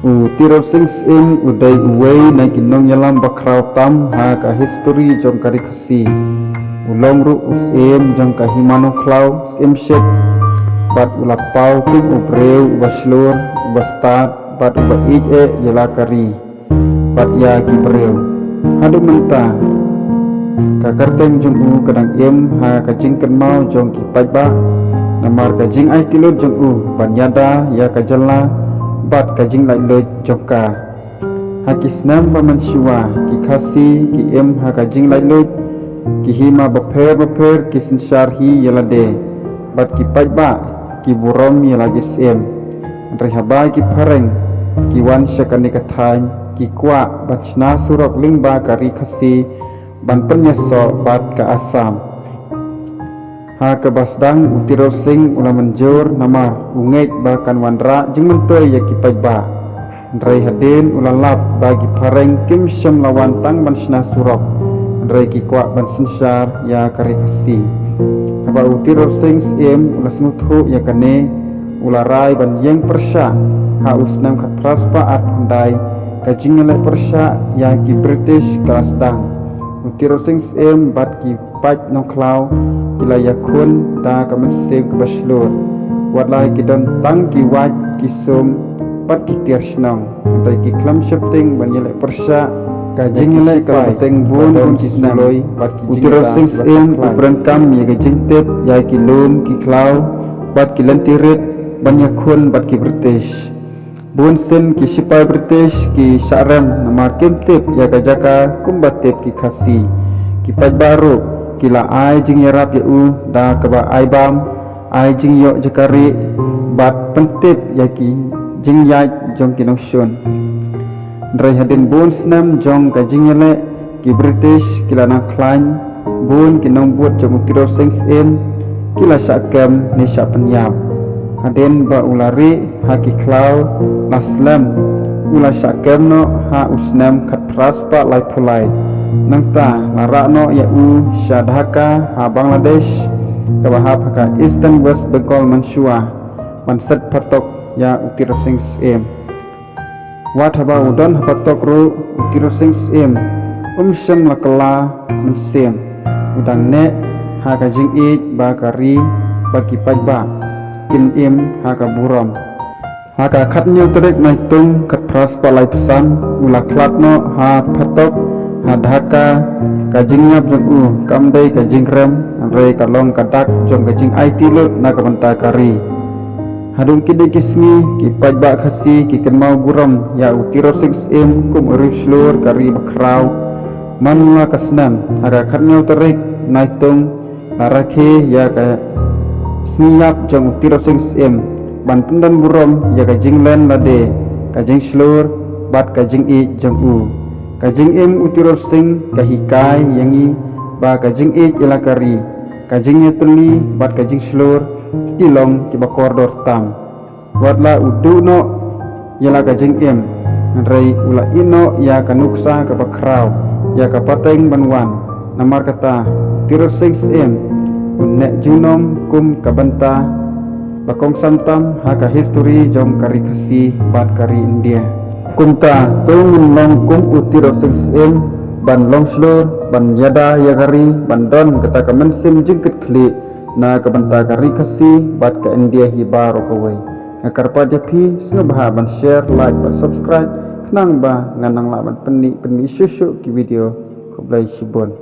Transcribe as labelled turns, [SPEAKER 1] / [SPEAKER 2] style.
[SPEAKER 1] Tiro sings in uday uway na kinong yalam bakraw tam ha ka history jong kari kasi ulong ru usim jong ka himano klaw sim shit bat ulapaw king ubreu ubaslur ubastat bat uba yala kari bat ya kibreu hadu menta kakarteng jong u kadang im ha kajing kenmau jong kipaj ba namar kajing ai tilud jong u banyada ya kajalna bat kajing lai loj joka hakisnam pamansyua ki khasi ki em ha kajing lai loj ki hima baper ki sinsarhi yalade bat ki pajba ki burom yalagi sem rehaba ki pareng ki wan syakani kathain ki kwa bat sna surok lingba kari khasi ban penyaso bat ka asam ha ke basdang utiro sing ula menjur namar ungej bahkan wanra jeng mentoy ya kipaj ba ndrai hadin ula lap bagi pareng kim syam lawan tang ban sna surok ndrai ki kwa ban sensar ya kari kasi haba utiro sing sim ula smuthu ya kane ula rai ban yeng persya ha usnam khat praspa at kundai kajing le persya ya ki British kasdang utiro sing sim bat ki paj no klaw kila yakun da kamensem kebaslur wadlai kidon tang ki waj ki sum pat ki tirsnong dai ki klam shifting banyele persya kajing le ka teng bun ki snaloi pat ki utiro sing in ubrankam ya kajing tep ya ki lum ki klaw pat ki lentirit banyakun pat ki British bun sen ki sipai British ki syarem namar kim tep ya kajaka kumbat tep ki khasi ki paj baru kila ai jing yarap ya u da kaba ai bam ai jing yo jakari bat pentip yaki jing yai jong kinong shun ndrai hadin bun snam jong ka jing yale ki British kila na klain bun kinong buat jong utiro sings in kila syakam ni syak penyap hadin ba ulari haki klaw naslam ula syakam no ha usnam khat praspa lai pulai nangta larakno ya u Dhaka ha Bangladesh kabahap ka Eastern West Bengal Mansua mansat patok ya utiro sings em wat haba udon patok ru utiro sings em syam lakala mensem udang ne ha ka jing ik ba kari baki pajba kin em ha ka buram ha ka khat nyu trek nai tung khat praspa lai pesan ula klatno ha patok Dhaka kajing nyap jong u kamdai kajing rem rei kalong kadak jong kajing IT lut na kabanta kari hadung kidi kisngi ki pajba khasi ki kenmau guram ya utiro sings em kum uruslur kari bakraw manla kasnan aga khatnyau terik naitung larakhe ya ka sniap jong utiro sings em ban pendan guram ya kajing len lade kajing slur bat kajing I jong u kajing em utiro sing kahikai yangi ba kajing ik ilakari kajing yetuli bat kajing slur kilong ki bakordor tam wadla udu no yala kajing em rei ula ino ya kanuksa ka bakraw ya ka pateng banwan namar kata utiro sing em unne junom kum kabanta bakong santam ha ka history jom kari kasi bat kari India kunta tung long kum utiro sings em ban long slur ban yada yagari ban don kata kamen sim jingkit kli na kabanta kari kasi bat ka India hibaro kawai ngakar pa japi sengabaha ban share like ban subscribe kenang ba nganang la ban penni susu ki video kublai shibon